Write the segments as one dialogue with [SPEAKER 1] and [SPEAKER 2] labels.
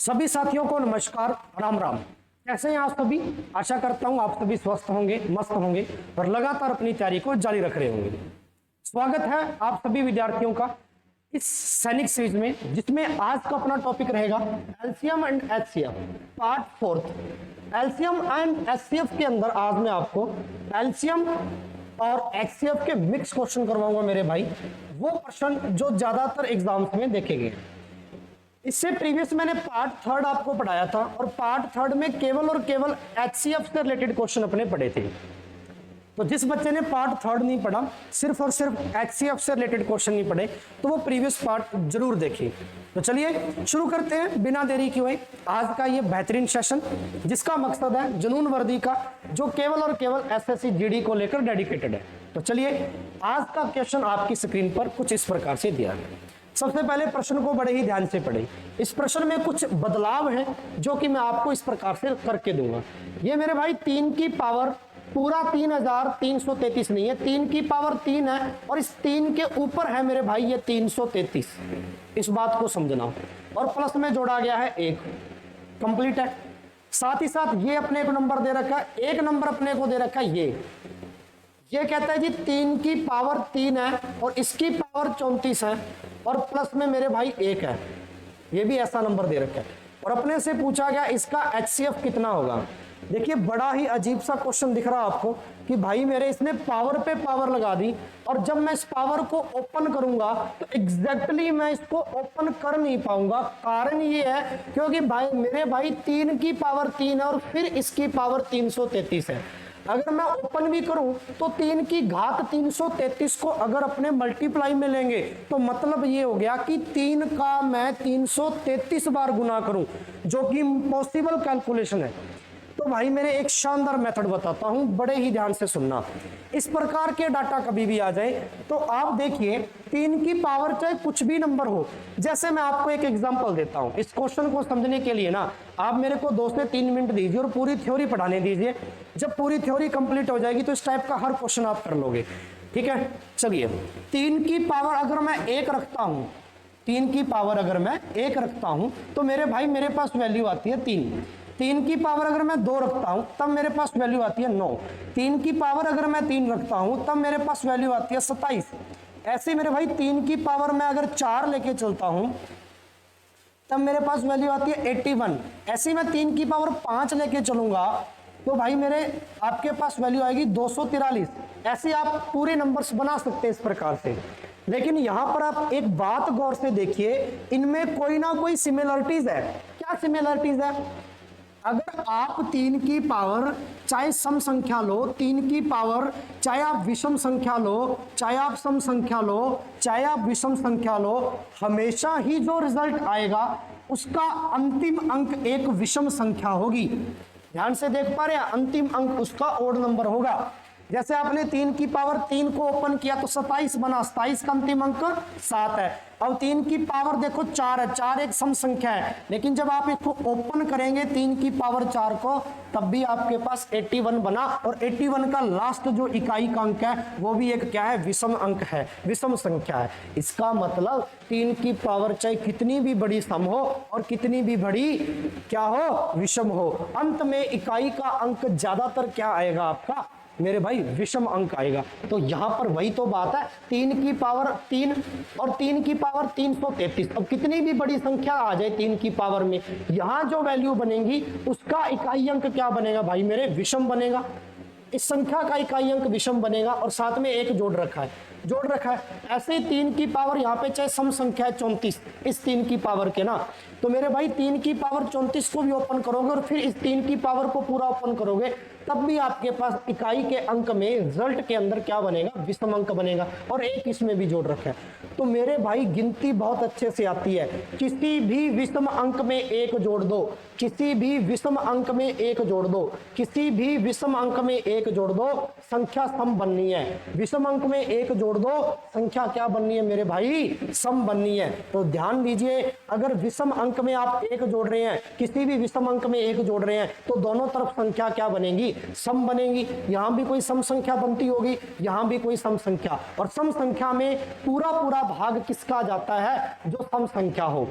[SPEAKER 1] सभी साथियों को नमस्कार, राम राम। कैसे हैं आप सभी? आशा करता हूं आप सभी स्वस्थ होंगे, मस्त होंगे और लगातार अपनी तैयारी को जारी रख रहे होंगे। स्वागत है आप सभी विद्यार्थियों का इस सैनिक सीरीज में, जिसमें आज का अपना टॉपिक रहेगा LCM and HCF part 4। LCM and HCF के अंदर आज मैं आपको एलसीएम और एचसीएफ के मिक्स क्वेश्चन करवाऊंगा मेरे भाई। वो प्रश्न जो ज्यादातर एग्जाम्स में देखे गए। इससे प्रीवियस मैंने पार्ट 3 आपको पढ़ाया था और पार्ट 3 में केवल और केवल एचसीएफ से रिलेटेड क्वेश्चन अपने पढ़े थे। तो जिस बच्चे ने पार्ट 3 नहीं पढ़ा, सिर्फ और सिर्फ एचसीएफ से रिलेटेड क्वेश्चन नहीं पढ़े, तो वो प्रीवियस पार्ट जरूर देखें। तो चलिए शुरू करते हैं बिना देरी किए आज का ये बेहतरीन सेशन, जिसका मकसद है जुनून वर्दी का, जो केवल और केवल एसएससी जीडी को लेकर डेडिकेटेड है। तो चलिए आज का क्वेश्चन आपकी स्क्रीन पर कुछ इस प्रकार से दिया है। सबसे पहले प्रश्न को बड़े ही ध्यान से पढ़ें। इस प्रश्न में कुछ बदलाव है जो कि मैं आपको इस प्रकार से करके दूंगा। ये मेरे भाई 3 की पावर पूरा 3333 नहीं है, 3 की पावर 3 है और इस 3 के ऊपर है मेरे भाई ये 333। इस बात को समझना। और प्लस में जोड़ा गया है 1, कंप्लीट है। साथ ही साथ ये अपने को नंबर दे रखा है, एक नंबर अपने को दे रखा है ये कहता है जी 3 की पावर 3 है और इसकी पावर 34 है और प्लस में मेरे भाई 1 है। ये भी ऐसा नंबर दे रखा है और अपने से पूछा गया इसका एचसीएफ कितना होगा। देखिए बड़ा ही अजीब सा क्वेश्चन दिख रहा है आपको कि भाई मेरे इसने पावर पे पावर लगा दी और जब मैं इस पावर को ओपन करूंगा तो एग्जैक्टली मैं इसको ओपन कर नहीं पाऊंगा। कारण ये है क्योंकि भाई मेरे भाई 3 की पावर 3 है और फिर इसकी पावर 333 है। अगर मैं ओपन भी करूं तो 3 की घात 333 को अगर अपने मल्टीप्लाई में लेंगे तो मतलब ये हो गया कि 3 का मैं 333 बार गुना करूं, जो कि इम्पॉसिबल कैलकुलेशन है। तो भाई मेरे एक शानदार मेथड बताता हूं, बड़े ही ध्यान से सुनना। इस प्रकार के डाटा कभी भी आ जाए तो आप देखिए 3 की पावर चाहे कुछ भी नंबर हो। जैसे मैं आपको एक एग्जांपल देता हूं इस क्वेश्चन को समझने के लिए ना, आप मेरे को 2 से 3 मिनट दीजिए और पूरी थ्योरी पढ़ाने दीजिए। जब पूरी थ्योरी कंप्लीट हो जाएगी तो इस टाइप का हर क्वेश्चन आप कर लोगे, ठीक है। चलिए 3 की पावर अगर मैं 1 रखता हूं, 3 की पावर अगर मैं 1 रखता हूं तो मेरे भाई मेरे पास वैल्यू आती है 3 की पावर अगर मैं 2 रखता हूं तब मेरे पास वैल्यू आती है 9। 3 की पावर अगर मैं 3 रखता हूं तब मेरे पास वैल्यू आती है 27। ऐसे मेरे भाई 3 की पावर में अगर 4 लेके चलता हूं तब मेरे पास वैल्यू आती है 81। ऐसे मैं 3 की पावर 5 लेके चलूंगा तो भाई मेरे आपके पास वैल्यू आएगी 243। ऐसे आप पूरे नंबर्स बना सकते हैं इस प्रकार से। लेकिन यहां पर आप एक बात गौर से देखिए, इनमें कोई ना कोई सिमिलरिटीज है। क्या सिमिलरिटीज है? अगर आप 3 की पावर चाहे सम संख्या लो, 3 की पावर चाहे आप विषम संख्या लो, चाहे आप सम संख्या लो, चाहे आप विषम संख्या लो, हमेशा ही जो रिजल्ट आएगा उसका अंतिम अंक एक विषम संख्या होगी। ध्यान से देख पा रहे हैं, अंतिम अंक उसका ओड नंबर होगा। जैसे आपने 3 की पावर 3 को ओपन किया तो 27 बना, 27 का अंतिम अंक 7 है। अब 3 की पावर देखो 4 है, 4 एक सम संख्या है, लेकिन जब आप इसको ओपन करेंगे 3 की पावर 4 को तब भी आपके पास 81 बना और 81 का लास्ट जो इकाई का अंक है वो भी एक क्या है, विषम अंक है, विषम संख्या है। इसका मतलब 3 की पावर चाहे कितनी भी बड़ी सम हो और कितनी भी बड़ी क्या हो, विषम हो, अंत में इकाई का अंक ज्यादातर क्या आएगा आपका मेरे भाई, विषम अंक आएगा। तो यहां पर वही तो बात है, 3 की पावर 3 और 3 की पावर 333। अब कितनी भी बड़ी संख्या आ जाए 3 की पावर में, यहां जो वैल्यू बनेगी उसका इकाई अंक क्या बनेगा भाई मेरे, विषम बनेगा। इस संख्या का इकाई अंक विषम बनेगा और साथ में एक जोड़ रखा है। ऐसे ही 3 की पावर यहाँ पे चाहे सम संख्या है 34, इस 3 की पावर के ना, तो मेरे भाई 3 की पावर 34 को भी ओपन करोगे और फिर इस 3 की पावर को पूरा ओपन करोगे तब भी आपके पास इकाई के अंक में रिजल्ट के अंदर क्या बनेगा, विषम अंक बनेगा और एक इसमें भी जोड़ रखा है। तो मेरे भाई गिनती बहुत अच्छे से आती है। किसी भी विषम अंक में 1 जोड़ दो, किसी भी विषम अंक में 1 जोड़ दो, किसी भी विषम अंक में 1 जोड़ दो, संख्या सम बननी है। विषम अंक में 1 जोड़ दो, संख्या क्या बननी है मेरे भाई, सम बननी है। तो ध्यान दीजिए, अगर विषम अंक में आप 1 जोड़ रहे हैं, किसी भी विषम अंक में 1 जोड़ रहे हैं तो दोनों तरफ संख्या क्या बनेगी, बनेगी, सम बनेगी, यहाँ भी कोई सम संख्या बनती होगी, यहाँ भी कोई सम संख्या, और सम संख्या में पूरा पूरा भाग किसका जाता है, जो सम संख्या हो।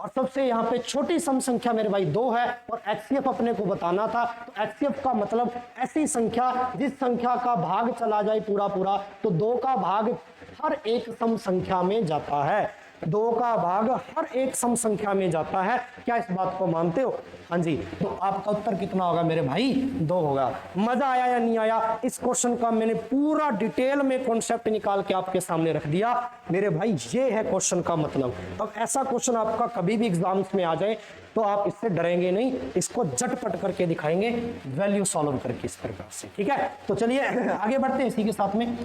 [SPEAKER 1] और सबसे यहाँ पे छोटी सम संख्या मेरे भाई 2 है, और एचसीएफ अपने को बताना था। तो एचसीएफ का मतलब ऐसी संख्या जिस संख्या का भाग चला जाए पूरा पूरा, तो 2 का भाग हर एक सम संख्या में जाता है, 2 का भाग हर एक सम संख्या में जाता है। क्या इस बात को मानते हो? हाँ जी। तो आपका उत्तर कितना होगा मेरे भाई? 2 होगा। मजा आया या नहीं आया? इस क्वेश्चन का मैंने पूरा डिटेल में कॉन्सेप्ट निकाल के आपके सामने रख दिया मेरे भाई। ये है क्वेश्चन का मतलब। अब ऐसा क्वेश्चन आपका कभी भी एग्जाम्स में आ जाए तो आप इससे डरेंगे नहीं, इसको झटपट करके दिखाएंगे, वैल्यू सॉल्व करके इस प्रकार से। ठीक है, तो चलिए आगे बढ़ते हैं। इसी के साथ में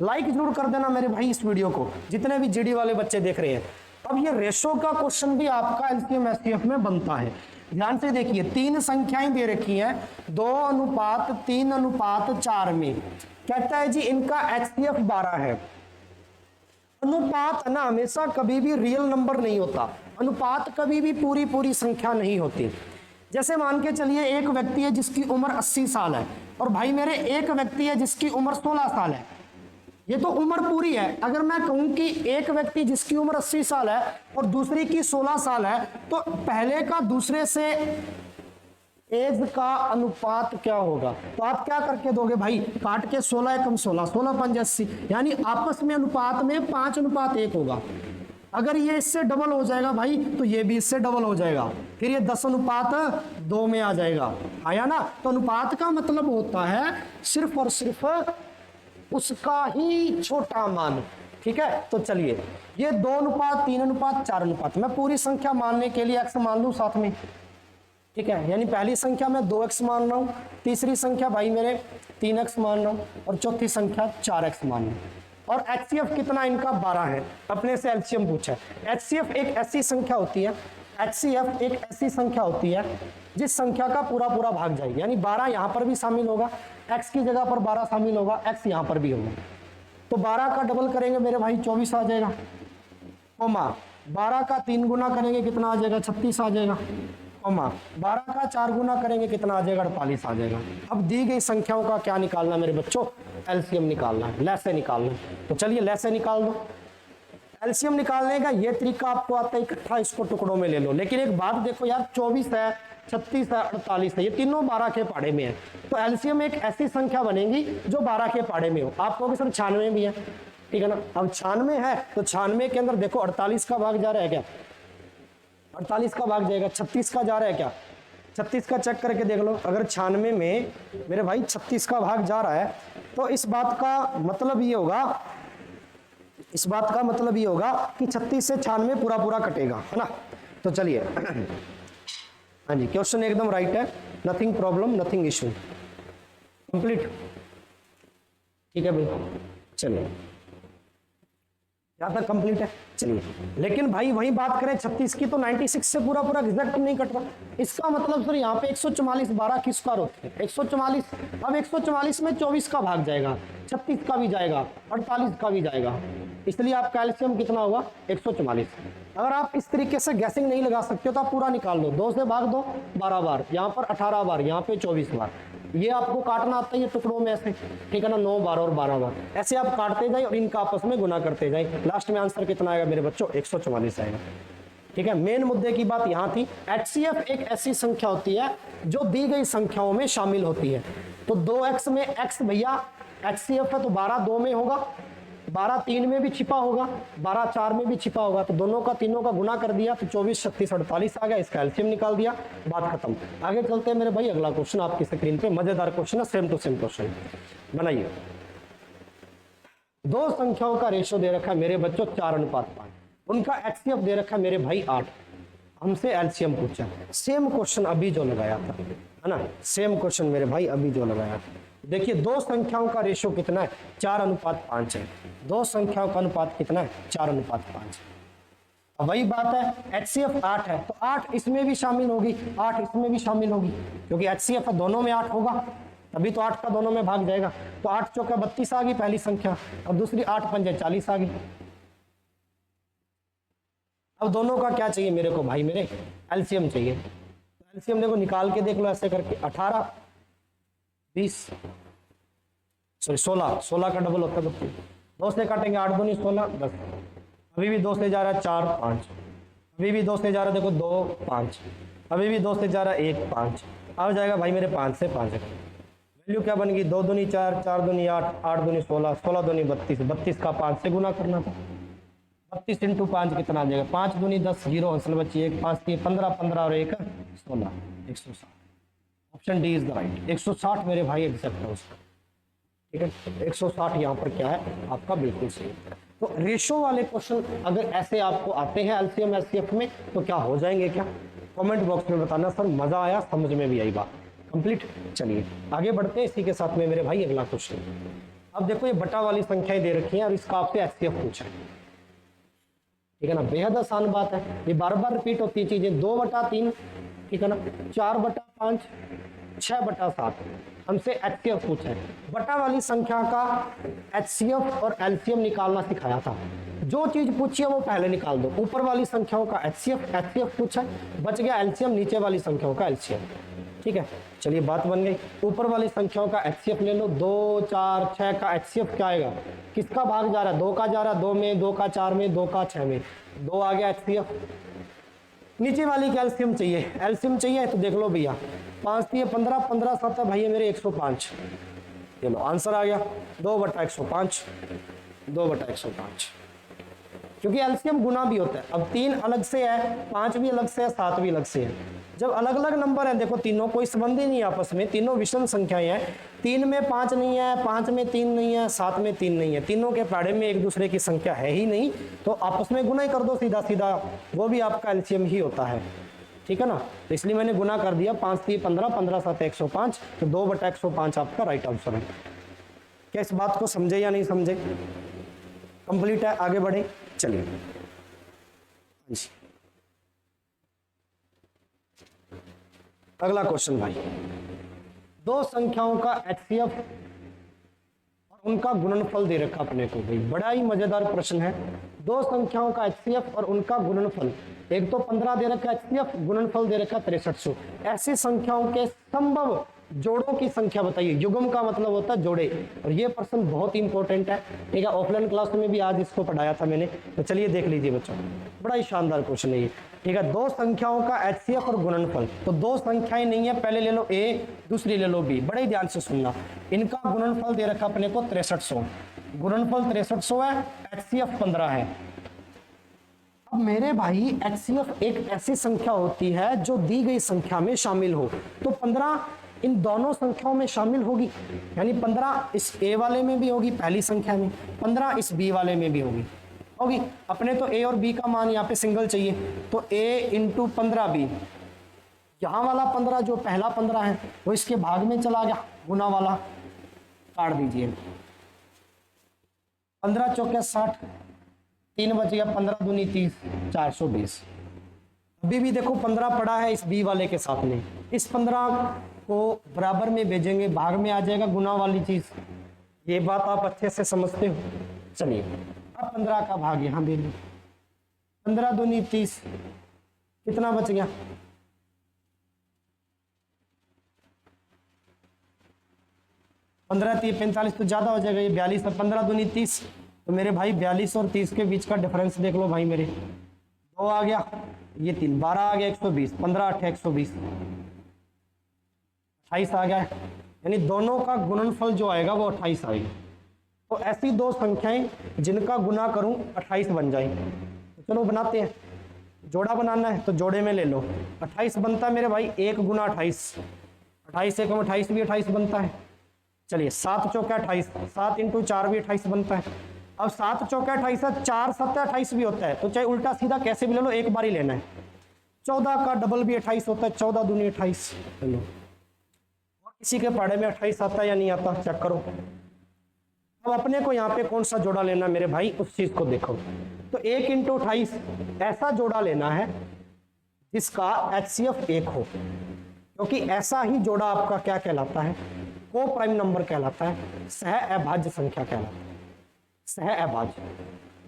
[SPEAKER 1] लाइक जरूर कर देना मेरे भाई इस वीडियो को, जितने भी जीडी वाले बच्चे देख रहे हैं। अब ये रेशो का क्वेश्चन भी आपका एलसीएम एचसीएफ में बनता है। ध्यान से देखिए, 3 संख्याएं दे रखी हैं, 2:3:4 में। कहता है जी इनका एचसीएफ 12 है। अनुपात ना हमेशा कभी भी रियल नंबर नहीं होता, अनुपात कभी भी पूरी पूरी संख्या नहीं होती। जैसे मान के चलिए एक व्यक्ति है जिसकी उम्र 80 साल है, और भाई मेरे एक व्यक्ति है जिसकी उम्र 16 साल है। ये तो उम्र पूरी है। अगर मैं कहूं कि एक व्यक्ति जिसकी उम्र 80 साल है और दूसरी की 16 साल है, तो पहले का दूसरे से एज का अनुपात क्या होगा? तो आप क्या करके दोगे भाई? काट के 16 एकम 16, 16 पंज 80, यानी आपस में अनुपात में 5:1 होगा। अगर ये इससे डबल हो जाएगा भाई, तो ये भी इससे डबल हो जाएगा, फिर ये 10:2 में आ जाएगा। आया ना? तो अनुपात का मतलब होता है सिर्फ और सिर्फ उसका ही छोटा मान। ठीक है, तो चलिए ये 2:3:4, मैं पूरी संख्या मानने के लिए x मान लूं साथ में। ठीक है, यानी पहली संख्या में 2x मान रहा हूं, तीसरी संख्या भाई मेरे 3x मान रहा हूं, और चौथी संख्या 4x मान रहा हूं। और एचसीएफ कितना इनका? 12 है। अपने से एलसीएम पूछा है। एचसीएफ एक ऐसी संख्या होती है, एचसीएफ एक ऐसी संख्या होती है जिस संख्या का पूरा पूरा भाग जाए, यानी 12 यहां पर भी शामिल होगा, x की जगह पर 12 शामिल होगा, x यहां पर भी होगा। तो 12 का डबल करेंगे मेरे भाई 24 आ जाएगा, कोमा 12 का 3 गुना करेंगे कितना आ जाएगा? 36 आ जाएगा, कोमा 12 का 4 गुना करेंगे कितना आ जाएगा? 48 आ जाएगा। अब दी गई संख्याओं का क्या निकालना मेरे बच्चों? एलसीएम निकालना है, लैसे निकालना है। तो चलिए लैसे निकाल दो। एलसीएम निकालने का ये तरीका आपको आता है, इकट्ठा इसको टुकड़ों में ले लो। लेकिन एक बात देखो यार, 24 है, 36 है, 48 है, ये तीनों 12 के पाड़े में है। तो एलसीएम एक ऐसी संख्या बनेगी जो 12 के पाड़े में हो। आप कहोगे सर 96 भी है, ठीक है ना? अब 96 है तो 96 के अंदर देखो 48 का भाग जा रहा है क्या? 48 का भाग जाएगा। 36 का जा रहा है क्या? 36 का चेक करके देख लो। अगर 96 में मेरे भाई 36 का भाग जा रहा है, तो इस बात का मतलब ये होगा, इस बात का मतलब ये होगा कि 36 से 96 पूरा पूरा कटेगा, है ना? तो चलिए हाँ जी, क्वेश्चन एकदम राइट है, nothing problem, nothing issue, complete. ठीक है भाई, चलिए यहां तक कंप्लीट है। चलिए, लेकिन भाई वही बात करें 36 की, तो 96 से पूरा पूरा एग्जैक्ट नहीं कट रहा। इसका मतलब सर यहाँ पे 144 12 की स्क्वायर होती है 144। अब 144 में 24 का भाग जाएगा, 36 का भी जाएगा, 48 का भी जाएगा, इसलिए आपका एलसीएम कितना होगा? 144। अगर आप इस तरीके से गैसिंग नहीं लगा सकते हो तो आप पूरा निकाल लो। 2 से भाग दो 12 बार, यहाँ पर 18 बार, यहाँ पे 24 बार। ये आपको काटना आता है ये टुकड़ों में ऐसे, ठीक है ना? 9 बार और 12 बार ऐसे आप काटते जाए और इनका आपस में गुना करते जाए। लास्ट में आंसर कितना आएगा मेरे बच्चों? 144 आएगा। ठीक है, मेन मुद्दे की बात यहाँ थी। एचसीएफ एक ऐसी संख्या होती है जो दी गई संख्याओं में शामिल होती है। तो 2x में x भैया एचसीएफ है, तो 12 2 में होगा, 12 3 में भी छिपा होगा, 12 4 में भी छिपा होगा। तो दोनों का तीनों का गुना कर दिया तो 24 36 48 आ गया। इसका एलसीएम निकाल दिया, बात खत्म। आगे चलते हैं मेरे भाई, अगला क्वेश्चन आपकी स्क्रीन पे, मजेदार क्वेश्चन है, सेम टू सेम क्वेश्चन बनाइए। 2 संख्याओं का रेशो दे रखा है मेरे बच्चों 4:5, उनका एचसीएफ दे रखा है मेरे भाई 8। हमसे एलसीएम पूछा, सेम क्वेश्चन अभी जो लगाया था, है ना? सेम क्वेश्चन मेरे भाई अभी जो लगाया था। देखिए 2 संख्याओं का रेशो कितना है? 4:5 है। 2 संख्याओं का अनुपात कितना है? 4:5। अब वही बात है, एचसीएफ 8 है तो 8 इसमें भी शामिल होगी, 8 इसमें भी शामिल होगी, क्योंकि एचसीएफ है दोनों में 8 होगा, तभी तो 8 का दोनों में भाग जाएगा। तो 8 चौका 32 आ गई पहली संख्या, और दूसरी 8 पंजे 40 आ गई। अब दोनों का क्या चाहिए मेरे को भाई? मेरे एलसीएम चाहिए। एलसीएम देखो निकाल के देख लो ऐसे करके, 18 20, सॉरी 16, 16 का डबल होता है 32। 2 से काटेंगे 8 दूनी 16, 10। अभी भी 2 से जा रहा है 4 5, अभी भी 2 से जा रहा है देखो 2 5, अभी भी 2 से जा रहा है 1 5। अब जाएगा भाई मेरे 5 से 5 वैल्यू क्या बन गई 2 दूनी 4, 4 दूनी 8, 8 दूनी 16, 16 दूनी 32, 32 का 5 से गुना करना था। 32 इंटू 5 कितना आ जाएगा 5 दूनी 10, 0 हंसल बची 1, 5 3 15, 15 और 1 16, 160। Option D is the right. 160 मेरे भाई एग्जैक्ट है उसका, ठीक है। 160 यहाँ पर क्या है आपका बिल्कुल सही। तो रेशो वाले क्वेश्चन अगर ऐसे आपको आते हैं एलसीएम एचसीएफ में तो क्या हो जाएंगे क्या, कमेंट बॉक्स में बताना। सर मजा आया, समझ में भी आई बात कंप्लीट। चलिए आगे बढ़ते हैं इसी के साथ में मेरे भाई अगला क्वेश्चन। अब देखो ये बटा वाली संख्याएं दे रखी हैं और इसका आपसे एचसीएफ पूछा है, ठीक है ना। बेहद आसान बात है, ये बार बार रिपीट होती है चीजें। 2/3, ठीक है ना, 4/5, 6/7 हमसे एचसीएफ पूछा है। बटा वाली संख्या का एचसीएफ और एलसीएम निकालना सिखाया था। जो चीज पूछी है वो पहले निकाल दो। ऊपर वाली संख्याओं का एचसीएफ पूछा है, बच गया एलसीएम, नीचे वाली संख्याओं का एलसीएम, ठीक है। चलिए बात बन गई। ऊपर वाली संख्याओं का एचसीएफ ले लो। 2 4 6 का एचसीएफ क्या आएगा, किसका भाग जा रहा है 2 का जा रहा है, 2 में, 2 का 4 में, 2 का 6 में, 2 आ गया एचसीएफ। नीचे वाली का एलसीएम चाहिए, एलसीएम चाहिए तो देख लो भैया 5 3 15, 15 7 है भैया मेरे 105। ये लो आंसर आ गया 2/105, 2/105। क्योंकि एलसीएम गुना भी होता है। अब 3 अलग से है, 5 भी अलग से है, 7 भी अलग से है। जब अलग अलग नंबर है, देखो तीनों कोई संबंध ही नहीं आपस में, तीनों विषम संख्याएं हैं। 3 में 5 नहीं है, 5 में 3 नहीं है, 7 में 3 नहीं है, तीनों के पाड़े में एक दूसरे की संख्या है ही नहीं, तो आपस में गुना ही कर दो सीधा सीधा, वो भी आपका एलसीएम ही होता है, ठीक है ना। तो इसलिए मैंने गुना कर दिया 5 3 15, 15 7 105, तो 2/105 आपका राइट आंसर है। क्या इस बात को समझे या नहीं समझे, कंप्लीट है, आगे बढ़े। चलिए अगला क्वेश्चन भाई, दो संख्याओं का एचसीएफ और उनका गुणनफल दे रखा अपने को। भाई बड़ा ही मजेदार प्रश्न है। दो संख्याओं का एचसीएफ और उनका गुणनफल, एक तो 15 दे रखा एचसीएफ, गुणनफल दे रखा 6300। ऐसी संख्याओं के संभव जोड़ों की संख्या बताइए। युग्म का मतलब होता है जोड़े, और ये प्रश्न बहुत इंपॉर्टेंट है, ठीक है। ऑफलाइन क्लास में भी आज इसको पढ़ाया था मैंने, तो चलिए देख लीजिए बच्चों, बड़ा ही शानदार क्वेश्चन है ये, ठीक है। दो संख्याओं का एचसीएफ और गुणनफल, तो दो संख्याएं नहीं है, पहले ले लो ए, दूसरी ले लो बी। बड़े ही ध्यान से सुनना, इनका गुणनफल दे रखा अपने को 6300, गुणनफल 6300 है, एचसीएफ 15 है। अब मेरे भाई एचसीएफ एक ऐसी संख्या होती है जो दी गई संख्या में शामिल हो, तो 15 इन दोनों संख्याओं में शामिल होगी, यानी 15 इस ए वाले में भी होगी पहली संख्या में, 15 इस बी वाले में भी होगी। अपने तो ए और बी का मान यहाँ पे सिंगल चाहिए, तो ए इंटू 15 बी, यहाँ वाला 15 जो पहला 15 है वो इसके भाग में चला गया, गुना वाला काट दीजिए। 15 चौके 60, 3 बच गया, 15 दूनी 30, 420। अभी भी देखो 15 पड़ा है इस बी वाले के साथ में, इस 15 को बराबर में भेजेंगे, भाग में आ जाएगा गुना वाली चीज। ये बात आप अच्छे से समझते हो। चलिए अब 15 का भाग यहां दे लो, 15 दूनी 30, कितना बच गया, 15 3 45, तो ज्यादा हो जाएगा ये 42 है। 15 दूनी 30, तो मेरे भाई 42 और 30 के बीच का डिफरेंस देख लो भाई, मेरे 2 आ गया, ये 3, 12 आ गया 120, 15 8 120, 28 आ गया, यानी दोनों का गुणनफल जो आएगा वो 28 आएगा। तो ऐसी दो संख्याएं जिनका गुना करूं 28 बन जाएंगे। तो चलो बनाते हैं, जोड़ा बनाना है तो जोड़े में ले लो। 28 बनता है मेरे भाई 1 गुना 28, 28 1 में 28 भी 28 बनता है। चलिए 7 चौका 28, 7 इंटू 4 भी 28 बनता है। अब 7 चौका 28 है, 4 7 28 भी होता है, तो चाहे उल्टा सीधा कैसे भी ले लो, एक बार ही लेना है। 14 का डबल भी 28 होता है, 14 दूनी 28। लो किसी के पाड़े में 28 आता है या नहीं आता, चेक करो। अब अपने को यहाँ पे कौन सा जोड़ा लेना मेरे भाई, उस चीज को देखो। तो 1 इंटू 28 ऐसा जोड़ा लेना है जिसका एचसीएफ 1 हो, क्योंकि ऐसा ही जोड़ा आपका क्या कहलाता है, को प्राइम नंबर कहलाता है, सह अभाज्य संख्या कहलाता है। सह अभाज्य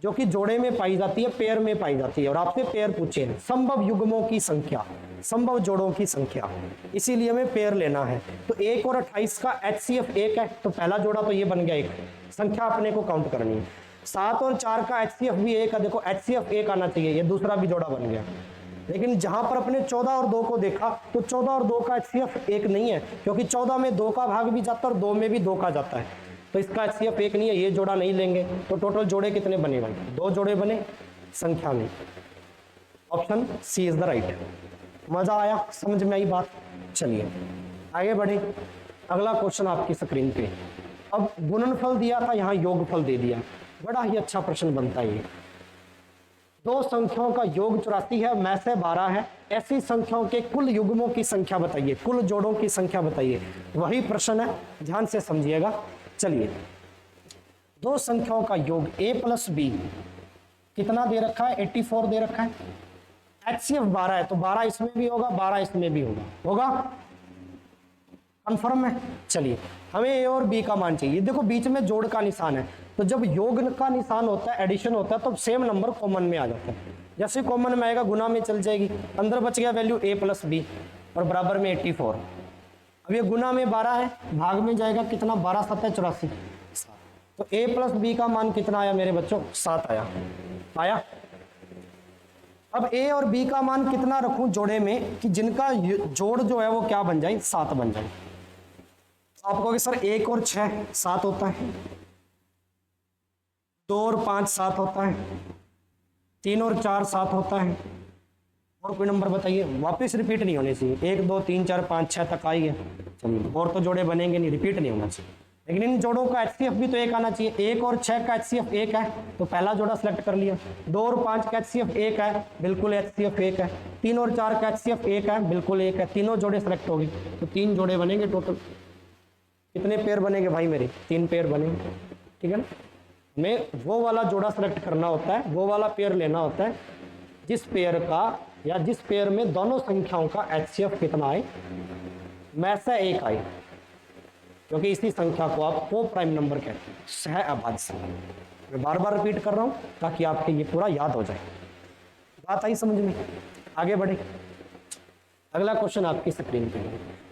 [SPEAKER 1] जो कि जोड़े में पाई जाती है, पेयर में पाई जाती है, और आपसे पेयर पूछे हैं संभव युग्मों की संख्या, संभव जोड़ों की संख्या, इसीलिए हमें पेयर लेना है। तो 1 और 28 का HCF 1 है, तो पहला जोड़ा तो ये बन गया 1, संख्या अपने को काउंट करनी है। 7 और 4 का HCF भी 1 है, देखो HCF 1 आना चाहिए, ये दूसरा भी जोड़ा बन गया। लेकिन जहां पर अपने 14 और 2 को देखा तो 14 और 2 का HCF 1 नहीं है, क्योंकि 14 में 2 का भाग भी जाता है और 2 में भी 2 का जाता है, तो इसका HCF 1 नहीं है, ये जोड़ा नहीं लेंगे। तो टोटल जोड़े कितने बने भाई? 2 जोड़े बने संख्या में। Option C is the right. मजा आया, समझ में आई बात? चलिए आगे बढ़े। अगला क्वेश्चन आपकी स्क्रीन पे। अब गुणनफल दिया था, यहाँ योगफल दे दिया, बड़ा ही अच्छा प्रश्न बनता है ये। दो संख्याओं का योग 84 है, में से 12 है, ऐसी संख्याओं के कुल युग्मों की संख्या बताइए, कुल जोड़ों की संख्या बताइए। वही प्रश्न है, ध्यान से समझिएगा। चलिए, दो संख्याओं का योग a प्लस b कितना दे रखा है? 84 दे रखा है। HCF 12 है, तो 12 इसमें भी होगा, 12 इसमें भी होगा कंफर्म है। चलिए, हमें a और b का मान चाहिए। देखो बीच में जोड़ का निशान है, तो जब योग का निशान होता है, एडिशन होता है, तो सेम नंबर कॉमन में आ जाता है। जैसे कॉमन में आएगा गुना में चल जाएगी, अंदर बच गया वैल्यू a प्लस b और बराबर में 84। अब ये गुना में 12 है, भाग में जाएगा कितना? 12 7 84, तो a प्लस b का मान कितना आया मेरे बच्चों? 7 आया। अब a और b का मान कितना रखूं जोड़े में कि जिनका जोड़ जो है वो क्या बन जाए? 7 बन जाए। आप कहोगे सर 1 और 6 7 होता है, 2 और 5 7 होता है, 3 और 4 7 होता है, और कोई नंबर बताइए। वापस रिपीट नहीं होने चाहिए, 1 2 3 4 5 6 तक आई है। चलिए, और तो जोड़े बनेंगे नहीं, रिपीट नहीं होना चाहिए। लेकिन इन जोड़ों का HCF भी तो 1 आना चाहिए। 1 और 6 का HCF 1 है, तो पहला जोड़ा सेलेक्ट कर लिया। 2 और 5 का HCF 1 है, बिल्कुल HCF 1 है। 3 और 4 का HCF 1 है, बिल्कुल 1 है। तीनों जोड़े सेलेक्ट हो गए, तो 3 जोड़े बनेंगे। टोटल कितने पेयर बनेंगे भाई मेरे? 3 पेयर बनेंगे, ठीक है ना। हमें वो वाला जोड़ा सेलेक्ट करना होता है, वो वाला पेयर लेना होता है जिस पेयर का या जिस पेयर में दोनों संख्याओं का HCF कितना आए? में से 1 आए, क्योंकि इसी संख्या को आप को प्राइम नंबर कहते हैं, सह अभाज्य संख्या। मैं बार बार रिपीट कर रहा हूं ताकि आपके ये पूरा याद हो जाए। बात आई समझ में? आगे बढ़े। अगला क्वेश्चन आपकी स्क्रीन पे।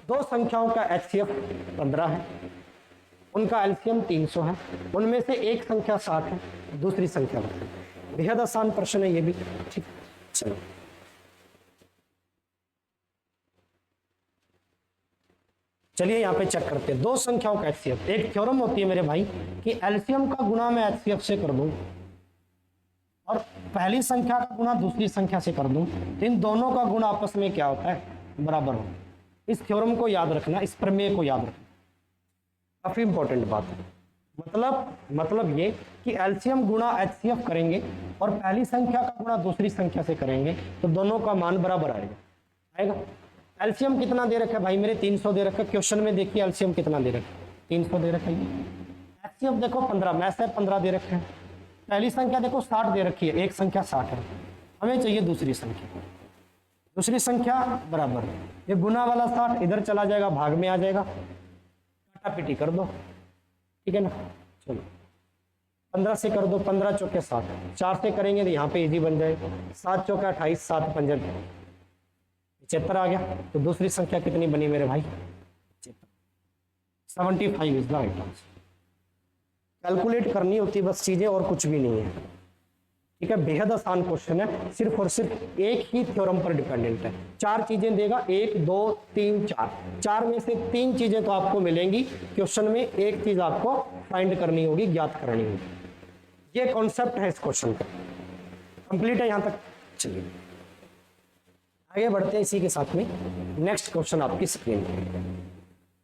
[SPEAKER 1] दो संख्याओं का HCF 15 है, उनका LCM 300 है, उनमें से एक संख्या 60 है, दूसरी संख्या बताइए। बेहद आसान प्रश्न है ये भी, ठीक। चलो चलिए यहाँ पे चेक करते हैं दो संख्याओं का HCF। एक थ्योरम होती है मेरे भाई कि LCM का गुणा मैं HCF से कर दूं और पहली संख्या का गुणा दूसरी संख्या से कर दूं, तो इन दोनों का गुणा आपस में क्या होता है? बराबर हो। इस थ्योरम को याद रखना, इस प्रमेय को याद रखना, काफी इंपॉर्टेंट बात है। मतलब ये कि LCM गुणा HCF करेंगे और पहली संख्या का गुणा दूसरी संख्या से करेंगे, तो दोनों का मान बराबर आएगा। LCM कितना दे रखा है भाई मेरे? 300 दे रखा है। क्वेश्चन में देखिए LCM कितना दे रखा है? 300 दे रखा है। HCF देखो 15, में से 15 दे रखा है। पहली संख्या देखो 60 दे रखी है, एक संख्या 60 है, हमें चाहिए दूसरी संख्या। दूसरी संख्या बराबर, ये गुना वाला 60 इधर चला जाएगा, भाग में आ जाएगा, काटा पीटी कर दो, ठीक है ना। चलो 15 से कर दो, 15 चौके 60, 4 से करेंगे तो यहाँ पे इजी बन जाएगा, 7 चौके 28, 7 पंजे 75 आ गया। तो दूसरी संख्या कितनी बनी मेरे भाई? 75 is the right answer. Calculate करनी होती है बस चीजें, और कुछ भी नहीं है, ठीक है। बेहद आसान क्वेश्चन है, सिर्फ और सिर्फ एक ही थ्योरम पर डिपेंडेंट है। 4 चीजें देगा, 1 2 3 4, 4 में से 3 चीजें तो आपको मिलेंगी क्वेश्चन में, एक चीज आपको फाइंड करनी होगी, ज्ञात करनी होगी। ये कॉन्सेप्ट है इस क्वेश्चन का। कंप्लीट है यहां तक? चलिए आगे बढ़ते हैं इसी के साथ में। नेक्स्ट क्वेश्चन आपकी स्क्रीन पे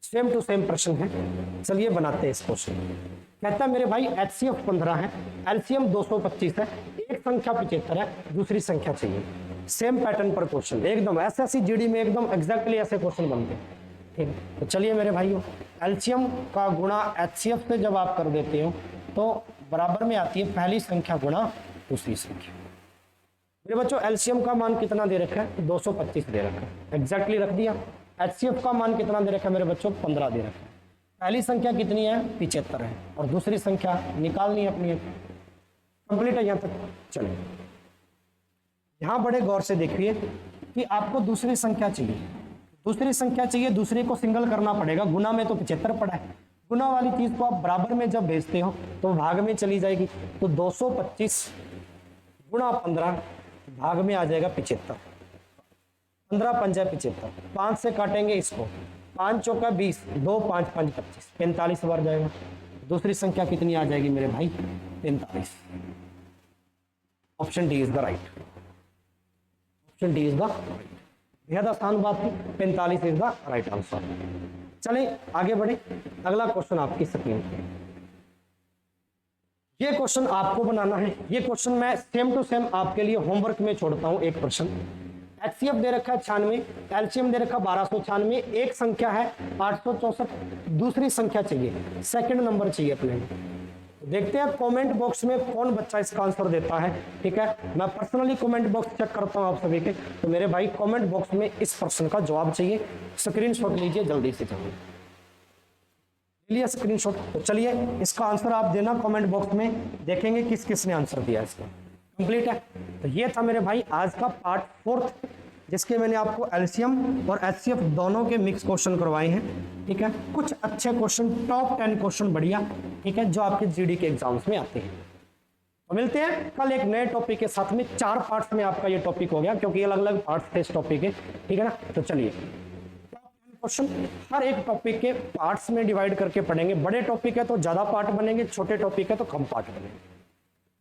[SPEAKER 1] सेम टू सेम प्रश्न है, चलिए बनाते हैं इस क्वेश्चन। कहता है मेरे भाई HCF 15 है, LCM 225 है, एक संख्या 75 है, दूसरी संख्या चाहिए। सेम पैटर्न पर क्वेश्चन, एकदम SSC GD में एकदम एग्जैक्टली ऐसे क्वेश्चन बनते हैं, ठीक है। तो चलिए मेरे भाइयों, LCM का गुणा HCF से जब आप कर देते हो तो बराबर में आती है पहली संख्या गुणा दूसरी संख्या। मेरे बच्चों LCM का मान कितना दे रखा है? 225 दे रखा है, एग्जैक्टली रख दिया। HCF का मान कितना दे रखा है मेरे बच्चों? 15 दे रखा है। पहली संख्या कितनी है? 75 है, और दूसरी संख्या निकालनी है अपनी। कंप्लीट है यहाँ तक? चलिए यहां बड़े गौर से देखिए कि आपको दूसरी संख्या चाहिए, दूसरी संख्या चाहिए, दूसरे को सिंगल करना पड़ेगा। गुना में तो 75 पड़ा है, गुना वाली चीज को आप बराबर में जब भेजते हो तो भाग में चली जाएगी, तो 225 गुणा 15 भाग में आ जाएगा 75, 15 पंजा 75, 5 से काटेंगे इसको, 5 चौका 20, 2 5 5 25, 45 बार जाएगा। दूसरी संख्या कितनी आ जाएगी मेरे भाई? 45। Option D is the right, option D is the बेहद आसान बात थी, 45 इज द राइट आंसर। चलिए आगे बढ़े, अगला क्वेश्चन आपकी स्क्रीन पे। ये क्वेश्चन आपको बनाना है, ये क्वेश्चन मैं सेम टू सेम आपके लिए होमवर्क में छोड़ता हूं। एक प्रश्न, एचसीएफ दे रखा है 96, एलसीएम दे रखा 1296, एक संख्या है 864, दूसरी संख्या चाहिए, सेकंड नंबर चाहिए अपने। देखते हैं कमेंट बॉक्स में कौन बच्चा इसका आंसर देता है। ठीक है, मैं पर्सनली कमेंट बॉक्स चेक करता हूं आप सभी के, तो मेरे भाई कमेंट बॉक्स में इस प्रश्न का जवाब चाहिए। स्क्रीनशॉट लीजिए जल्दी से, जल्दी लिए स्क्रीनशॉट। तो चलिए इसका आंसर आप देना कमेंट बॉक्स में, देखेंगे किस किसने आंसर दिया इसका। कंप्लीट है। तो ये था मेरे भाई आज का पार्ट 4, जिसके मैंने आपको एलसीएम और एचसीएफ दोनों के मिक्स क्वेश्चन करवाए हैं। ठीक है, कुछ अच्छे क्वेश्चन, टॉप 10 क्वेश्चन बढ़िया, ठीक है, जो आपके जीडी के एग्जाम्स में आते हैं। तो मिलते हैं कल एक नए टॉपिक के साथ में। 4 पार्ट्स में आपका ये टॉपिक हो गया, क्योंकि अलग अलग पार्ट्स थे इस टॉपिक के। ठीक है ना, तो चलिए क्वेश्चन हर एक टॉपिक के पार्ट्स में डिवाइड करके पढ़ेंगे। बड़े टॉपिक है तो ज्यादा पार्ट बनेंगे, छोटे टॉपिक है तो कम पार्ट बनेंगे।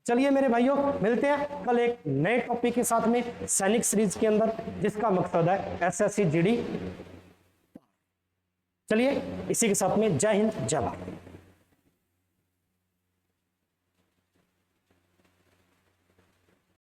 [SPEAKER 1] चलिए मेरे भाइयों, मिलते हैं कल एक नए टॉपिक के साथ में सैनिक सीरीज के अंदर, जिसका मकसद है एसएससी जीडी। चलिए इसी के साथ में जय हिंद, जय भारत।